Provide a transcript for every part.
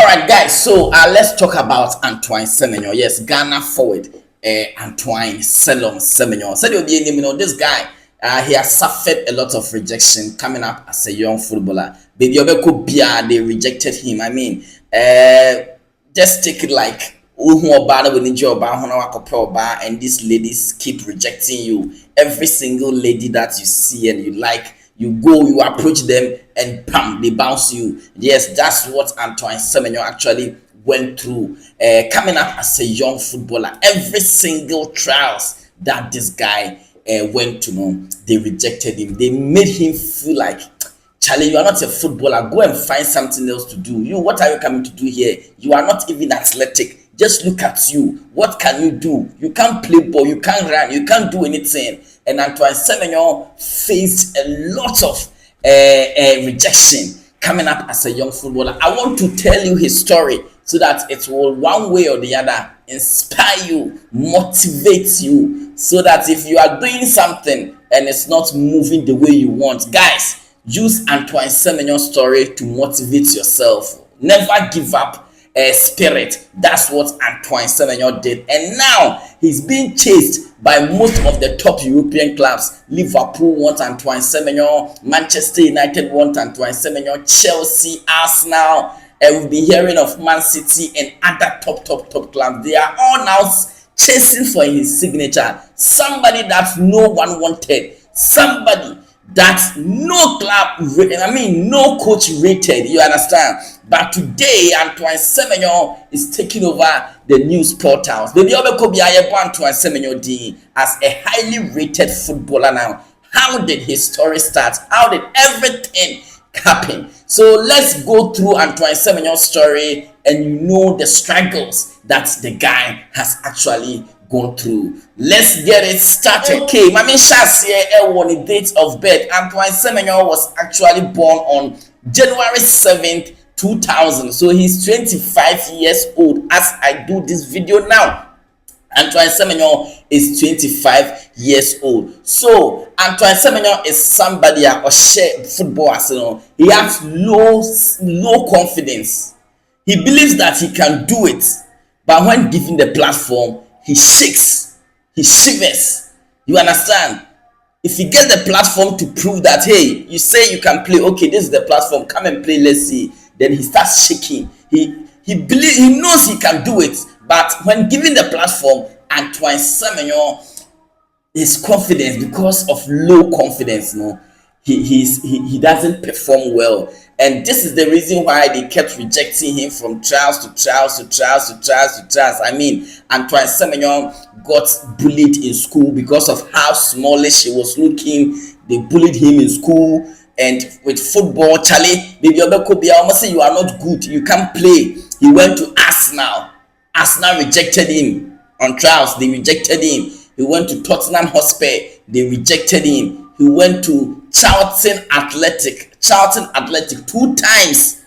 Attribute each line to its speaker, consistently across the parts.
Speaker 1: right, guys. So let's talk about Antoine Semenyo. Yes, Ghana forward Antoine Semenyo. Said you'll be you know this guy. He has suffered a lot of rejection coming up as a young footballer. Baby Obeko Bia, they rejected him. I mean, just take it like and these ladies keep rejecting you. Every single lady that you see and you like, you go, you approach them, and bam, they bounce you. Yes, that's what Antoine Semenyo actually went through coming up as a young footballer. Every single trials that this guy went to know, they rejected him. They made him feel like, Charlie, you are not a footballer. Go and find something else to do. What are you coming to do here? You are not even athletic. Just look at you. What can you do? You can't play ball. You can't run. You can't do anything. And Antoine Semenyo faced a lot of rejection coming up as a young footballer. I want to tell you his story so that it will, one way or the other, inspire you, motivate you, so that if you are doing something and it's not moving the way you want, guys, use Antoine Semenyo's story to motivate yourself. Never give up spirit. That's what Antoine Semenyo did, and now he's being chased by most of the top European clubs. Liverpool want Antoine Semenyo, Manchester United want Antoine Semenyo, Chelsea, Arsenal, and we've been hearing of Man City and other top clubs. They are all now chasing for his signature. Somebody that no one wanted, somebody that no club, no coach rated, you understand? But today, Antoine Semenyo is taking over the news portals. Baby Obeko Antoine Semenyo as a highly rated footballer now. How did his story start? How did everything happen? So let's go through Antoine Semenyo's story, and you know the struggles that the guy has actually gone through. Let's get it started. Okay, Mami Shasie on the date of birth. Antoine Semenyo was actually born on January 7th, 2000. So he's 25 years old as I do this video now. Antoine Semenyo is 25 years old. So Antoine Semenyo is somebody or share football Arsenal. He has low confidence. He believes that he can do it, but when given the platform, he shakes, he shivers. You understand? If he gets the platform to prove that, hey, you say you can play, okay, this is the platform, come and play, let's see. Then he starts shaking. He knows he can do it, but when given the platform, Antoine Semenyo, his confidence, because of low confidence, he doesn't perform well. And this is the reason why they kept rejecting him from trials to trials. I mean, Antoine Semenyo got bullied in school because of how smallish he was looking. They bullied him in school. And with football, Charlie, baby Obeko Bia almost say you are not good, you can't play. He went to Arsenal. Arsenal rejected him on trials. They rejected him. He went to Tottenham Hotspur. They rejected him. He went to Charlton Athletic two times.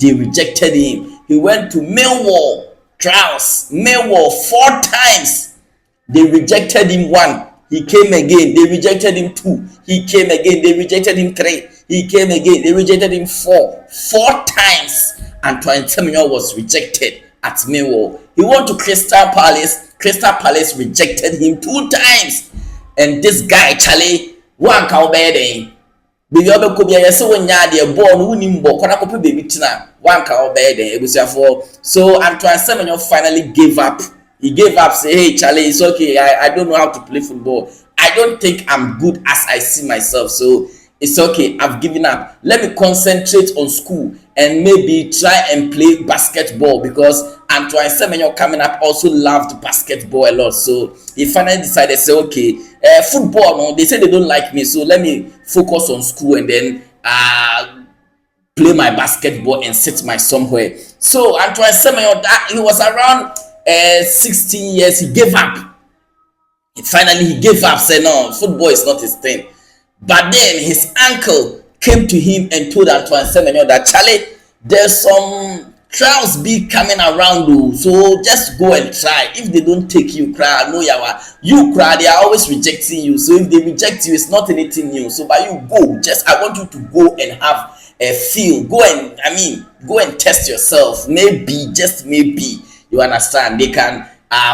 Speaker 1: They rejected him. He went to Millwall trials. Millwall 4 times. They rejected him 1. He came again. They rejected him 2. He came again. They rejected him 3. He came again. They rejected him 4. 4 times. Antoine Semenyo was rejected at Millwall. He went to Crystal Palace. Crystal Palace rejected him 2 times. And this guy, Charlie, one cow bed. Baby Obeko Bia so when ya de ball no nim ball kona kope baby tina one cow bed ebusiafo. So Antoine Semenyo finally gave up. He gave up, say, hey Charlie, it's okay. I don't know how to play football. I don't think I'm good as I see myself. So it's okay. I've given up. Let me concentrate on school and maybe try and play basketball, because Antoine Semenyo coming up also loved basketball a lot. So he finally decided, say, okay, football, no, they say they don't like me, so let me focus on school and then play my basketball and sit my somewhere. So Antoine Semenyo, he was around 16 years, he gave up. Finally, he gave up, said, no, football is not his thing. But then his uncle came to him and told Antoine Semenyo that, Charlie, there's some trials be coming around you, so just go and try. If they don't take you, cry, no yawa. You cry, they are always rejecting you. So if they reject you, it's not anything new. So by you go, just I want you to go and have a feel. Go and go and test yourself. Maybe, just maybe, you understand, they can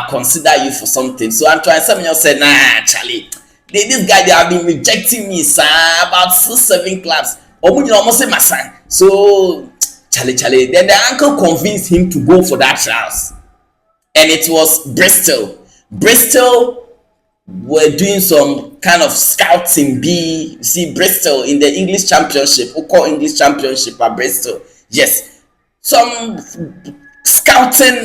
Speaker 1: consider you for something. So Antoine Semenyo said, nah, Charlie, this guy, they have been rejecting me, sir, about 6-7 clubs. Almost say my son. So Charlie. Then the uncle convinced him to go for that trials. And it was Bristol. Bristol were doing some kind of scouting. See, Bristol in the English Championship, who call English Championship at Bristol. Yes. Some scouting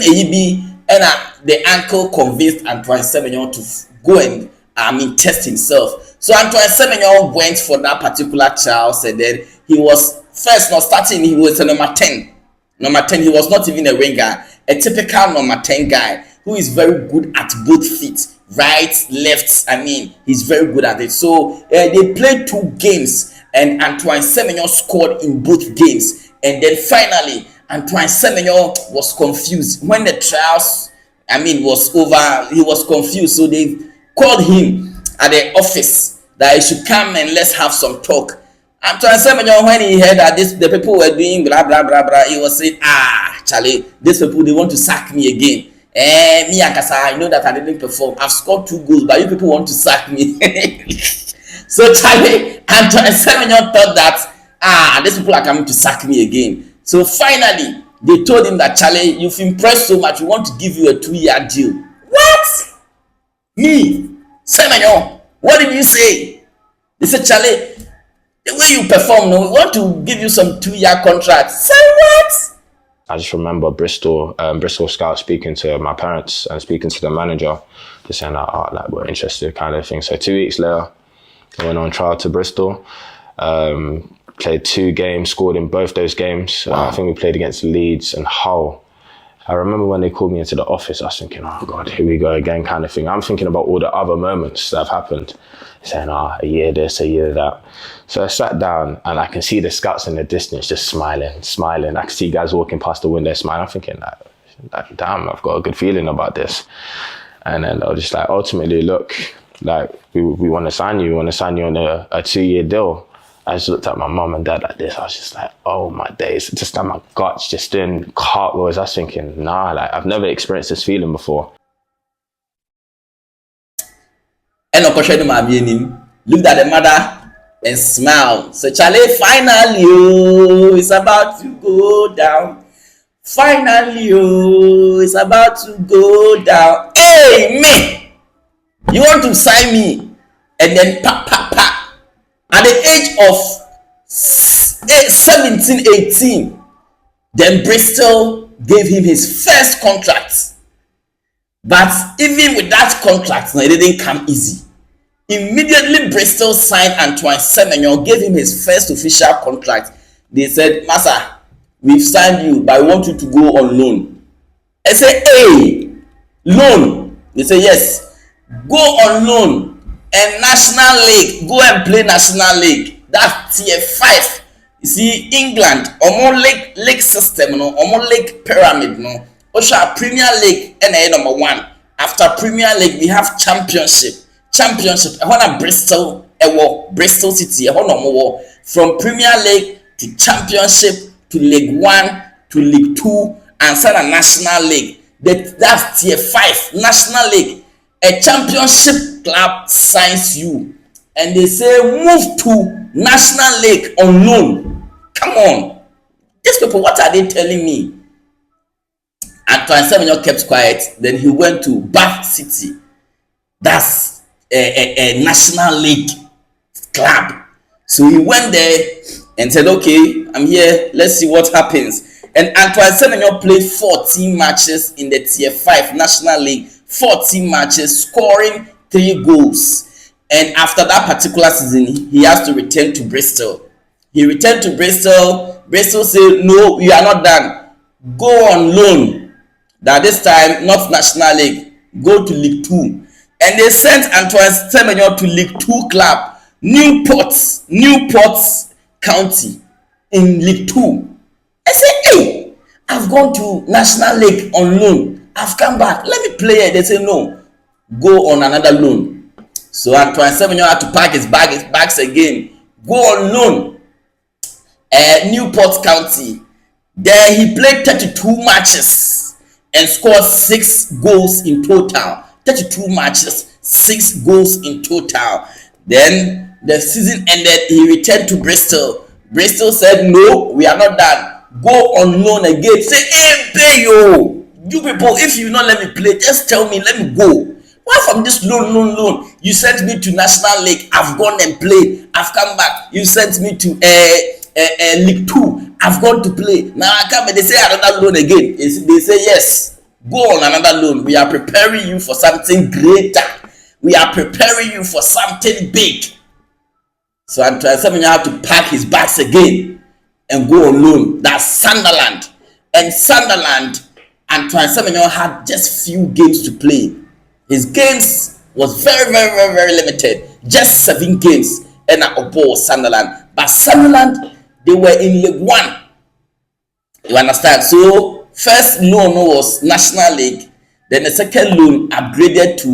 Speaker 1: and the uncle convinced Antoine Semenyo to go and test himself. So Antoine Semenyo went for that particular trials, and then he was first not starting. He was a number 10. Number 10. He was not even a winger, a typical number 10 guy who is very good at both feet, right, left. He's very good at it. So they played 2 games, and Antoine Semenyo scored in both games. And then finally, Antoine Semenyo was confused when the trials, was over. He was confused, so they called him at the office that he should come and let's have some talk. Antoine Semenyo, when he heard that the people were doing blah blah blah blah, he was saying, Charlie, these people, they want to sack me again. Me and Kasa, I know that I didn't perform. I've scored 2 goals, but you people want to sack me. So Charlie, Antoine Semenyo thought that these people are coming to sack me again. So finally, they told him that, Charlie, you've impressed so much, we want to give you a 2-year deal. What? Me, Semenyo, what did you say? They said, Charlie, the way you perform, we want to give you some 2-year contract. Say what?
Speaker 2: I just remember Bristol Scouts speaking to my parents and speaking to the manager, just saying that we're interested, kind of thing. So 2 weeks later, I went on trial to Bristol. Played 2 games, scored in both those games. Wow. I think we played against Leeds and Hull. I remember when they called me into the office, I was thinking, oh God, here we go again, kind of thing. I'm thinking about all the other moments that have happened, saying, a year this, a year that. So I sat down and I can see the scouts in the distance just smiling. I can see guys walking past the window smiling. I'm thinking, damn, I've got a good feeling about this. And then I was just like, ultimately, look, like, we want to sign you. We want to sign you on a 2-year deal. I just looked at my mum and dad like this. I was just like, oh my days. Just like my guts just doing cartwheels. I was thinking, I've never experienced this feeling before.
Speaker 1: And looked at the mother and smiled. So Charlie, finally, it's about to go down. Finally, it's about to go down. Hey, me! You want to sign me? And then at the age of 17, 18, then Bristol gave him his first contract. But even with that contract, it didn't come easy. Immediately, Bristol signed Antoine Semenyo, gave him his first official contract. They said, Master, we've signed you, but I want you to go on loan. I say, hey, loan. They say, yes, go on loan. And National League, go and play National League. That's tier 5. You see, England, league system, league pyramid, Premier League, and number 1. After Premier League, we have Championship. I want Bristol City. From Premier League to Championship to League 1 to League 2 and send a National League. That's tier 5. National League. A championship club signs you and they say move to National League on loan. Come on. These people, what are they telling me? Antoine Semenyo kept quiet. Then he went to Bath City. That's a National League club. So he went there and said, okay, I'm here. Let's see what happens. And Antoine Semenyo played 14 matches in the tier 5 National League. 14 matches, scoring 3 goals. And after that particular season, he has to return to Bristol. He returned to Bristol. Bristol said, no, you are not done. Go on loan. That this time, not National League. Go to League 2. And they sent Antoine Semenyo to League 2 club, Newport County in League 2. I said, hey, I've gone to National League on loan. I've come back. Let me play it. They say no. Go on another loan. So Antoine Semenyo had to pack his bags again. Go on loan. Newport County. Then he played 32 matches and scored 6 goals in total. 32 matches, 6 goals in total. Then the season ended. He returned to Bristol. Bristol said, "No, we are not done. Go on loan again." Say, "Hey, pay yo, you people, if you not let me play, just tell me, let me go. Why from this loan? You sent me to National League. I've gone and played. I've come back. You sent me to League 2. I've gone to play. Now I come and they say another loan again." They say, "Yes, go on another loan. We are preparing you for something greater. We are preparing you for something big." So Antoine Semenyo had to pack his bags again and go on loan. That's Sunderland. And Sunderland, Antoine Semenyo had just few games to play. His games was very limited. Just 7 games and a ball Sunderland. But Sunderland, they were in League 1. You understand? So first loan was National League. Then the second loan upgraded to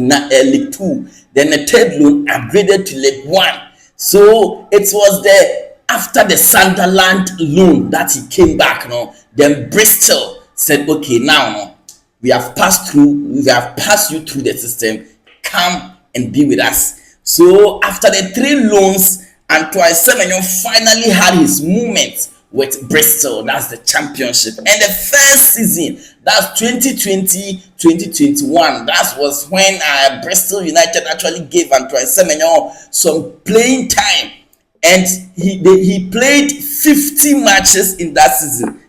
Speaker 1: League 2. Then the third loan upgraded to League 1. So it was after the Sunderland loan that he came back. Then Bristol said, "Okay, now we have passed you through the system. Come and be with us." So after the 3 loans, Antoine Semenyo finally had his moment with Bristol. That's the championship. And the first season, that's 2020-2021. That was when Bristol United actually gave Antoine Semenyo some playing time. And he played 50 matches in that season.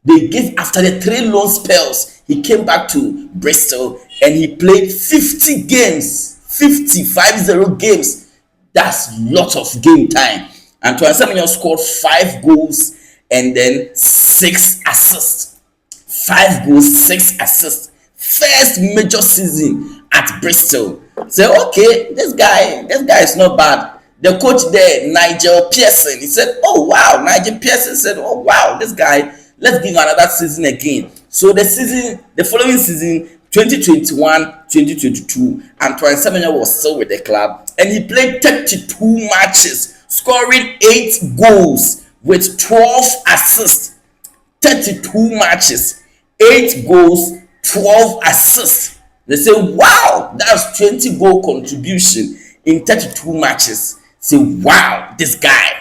Speaker 1: They gave, after the 3 loan spells, he came back to Bristol and he played 50 games. 50 games. That's lot of game time. Antoine Semenyo scored 5 goals and then 6 assists. 5 goals, 6 assists. First major season at Bristol. So okay, this guy is not bad. The coach there, Nigel Pearson, he said, "Oh wow." Nigel Pearson said, "Oh wow, this guy, let's give him another season again." So the following season, 2021-2022, Antoine Semenyo was still with the club and he played 32 matches, scoring 8 goals with 12 assists. 32 matches, 8 goals, 12 assists. They say, "Wow, that's 20 goal contribution in 32 matches." Say, "Wow, this guy.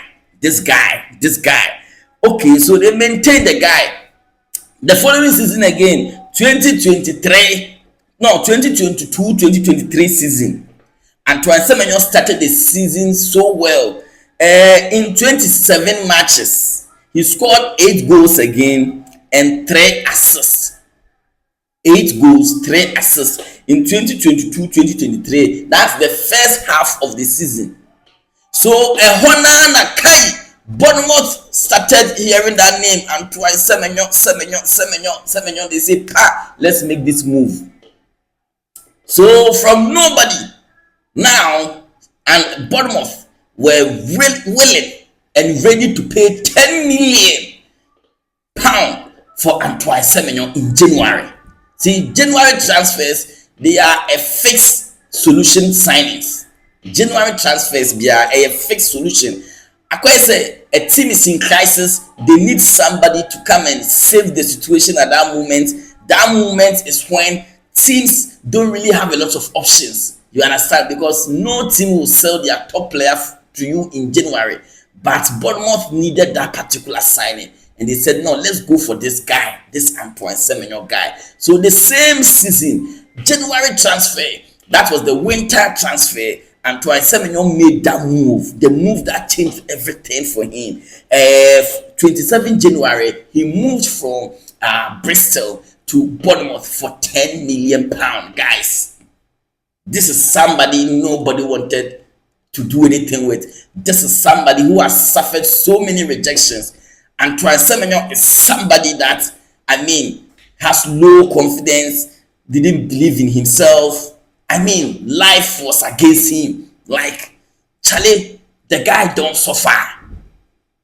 Speaker 1: Okay, so they maintained the guy. The following season again, 2022-2023 season, Antoine Semenyo started the season so well. In 27 matches, he scored 8 goals again and 3 assists. 8 goals, 3 assists in 2022-2023. That's the first half of the season. So Hona Nakai, Bournemouth started hearing that name, Antoine Semenyo. They say, let's make this move. So from nobody, now, and Bournemouth were willing and ready to pay £10 million for Antoine Semenyo in January. See, January transfers, they are a fixed solution signings. January transfers, they are a fixed solution. I say a team is in crisis, they need somebody to come and save the situation at that moment. That moment is when teams don't really have a lot of options. You understand? Because no team will sell their top player to you in January. But Bournemouth needed that particular signing. And they said, "No, let's go for this guy, this Antoine Semenyo guy." So the same season, January transfer, that was the winter transfer, Antoine Semenyo made that move, the move that changed everything for him. 27 January, he moved from Bristol to Bournemouth for £10 million, guys. This is somebody nobody wanted to do anything with. This is somebody who has suffered so many rejections. Antoine Semenyo is somebody that, has low confidence, didn't believe in himself. Life was against him. Like, Charlie, the guy don't suffer.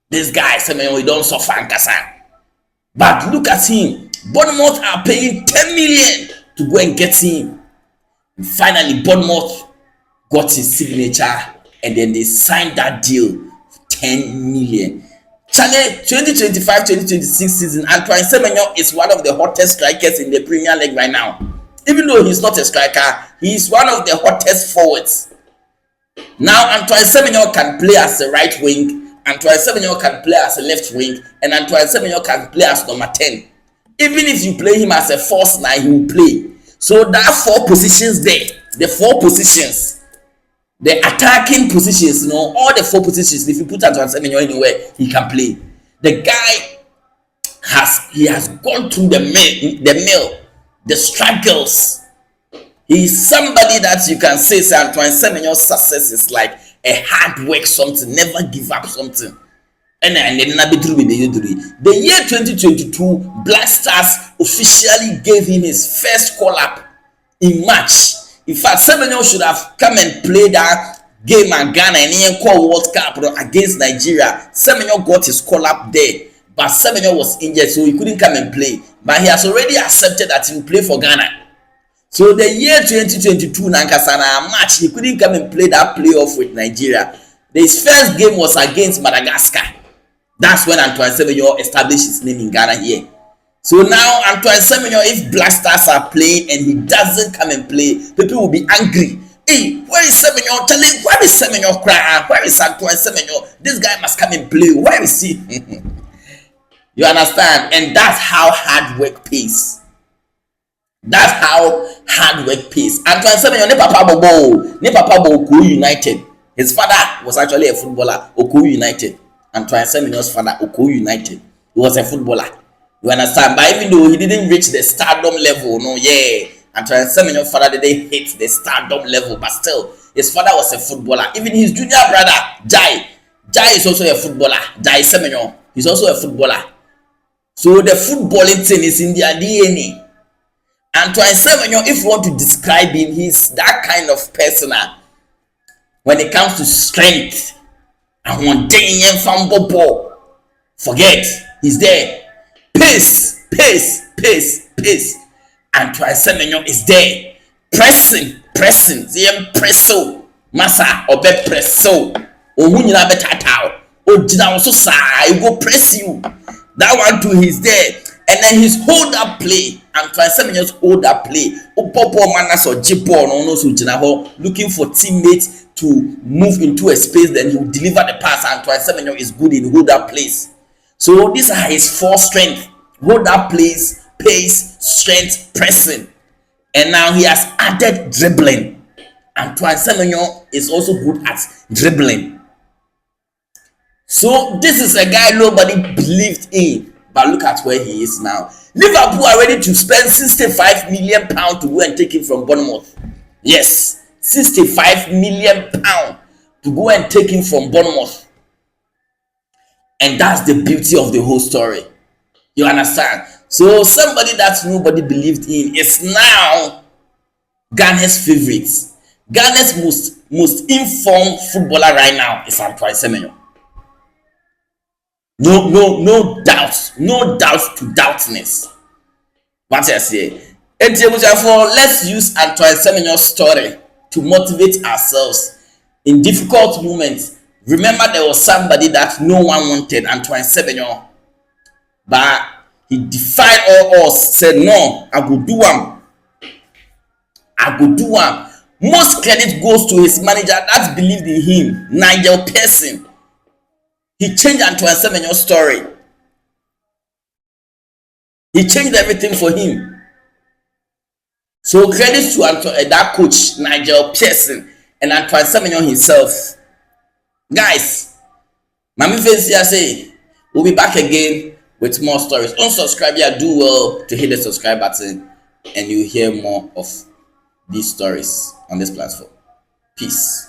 Speaker 1: This guy, Semenyo, he don't suffer, Nkasa. But look at him. Bournemouth are paying 10 million to go and get him. And finally, Bournemouth got his signature and then they signed that deal for 10 million. Chale 2025-2026 season, Antoine Semenyo is one of the hottest strikers in the Premier League right now. Even though he's not a striker, he is one of the hottest forwards. Now Antoine Semenyo can play as a right wing, Antoine Semenyo can play as a left wing, and Antoine Semenyo can play as number 10. Even if you play him as a false 9, he will play. So that 4 positions there, the 4 positions, the attacking positions, you know, all the 4 positions, if you put Antoine Semenyo anywhere, he can play. The guy has gone through the mill, the struggles. He's somebody that you can say Antoine Semenyo's success is like a hard work something, never give up something. And then the year 2022, Black Stars officially gave him his first call up in March. In fact, Semenyo should have come and played that game at Ghana and then call World Cup against Nigeria. Semenyo got his call up there, but Semenyo was injured, so he couldn't come and play. But he has already accepted that he will play for Ghana. So the year 2022, Nankasana March, he couldn't come and play that playoff with Nigeria. His first game was against Madagascar. That's when Antoine Semenyo established his name in Ghana here. So now Antoine Semenyo, if Black Stars are playing and he doesn't come and play, people will be angry. Hey, where is Semenyo? Where is Semenyo crying? Where is Antoine Semenyo? This guy must come and play. Where is he? You understand? And that's how hard work pays. That's how hard work pays. Antoine Semenyo, ne papa bo Okoye United. His father was actually a footballer, Okoye United. Antoine Semenyo's father, Okoye United. He was a footballer. You understand? But even though he didn't reach the stardom level, Antoine Semenyo's father didn't hit the stardom level, but still, his father was a footballer. Even his junior brother, Jai is also a footballer. Jai Semenyo, he's also a footballer. So the footballing thing is in their DNA. Antoine Semenyo, if you want to describe him, he's that kind of person. When it comes to strength, forget, he's there. Pace. Antoine Semenyo is there. Pressing. Presso. Massa, obe presso. Ohunyina betatao. Ojina also sa, I go press you. That one too, he's there. And then his hold up play, Antoine Semenyo's hold up play. Opopo manas or jipo no so jina looking for teammates to move into a space, then he will deliver the pass. Antoine Semenyo is good in hold up plays. So these are his 4 strengths: hold up plays, pace, strength, pressing. And now he has added dribbling. Antoine Semenyo is also good at dribbling. So this is a guy nobody believed in. But look at where he is now. Liverpool are ready to spend £65 million to go and take him from Bournemouth. Yes, £65 million to go and take him from Bournemouth. And that's the beauty of the whole story. You understand? So somebody that nobody believed in is now Ghana's favorites. Ghana's most informed footballer right now is Antoine Semenyo. No doubt to doubtness. What I say? And therefore, let's use Antoine Semenyo's story to motivate ourselves in difficult moments. Remember, there was somebody that no one wanted, Antoine Semenyo, but he defied all odds. Said, "No, I go do one." Most credit goes to his manager that believed in him, Nigel Pearson. He changed Antoine Semenyo's story. He changed everything for him. So credit to that coach, Nigel Pearson, and Antoine Semenyo himself. Guys, Mami Fencia say, we'll be back again with more stories. Unsubscribe, do well to hit the subscribe button, and you'll hear more of these stories on this platform. Peace.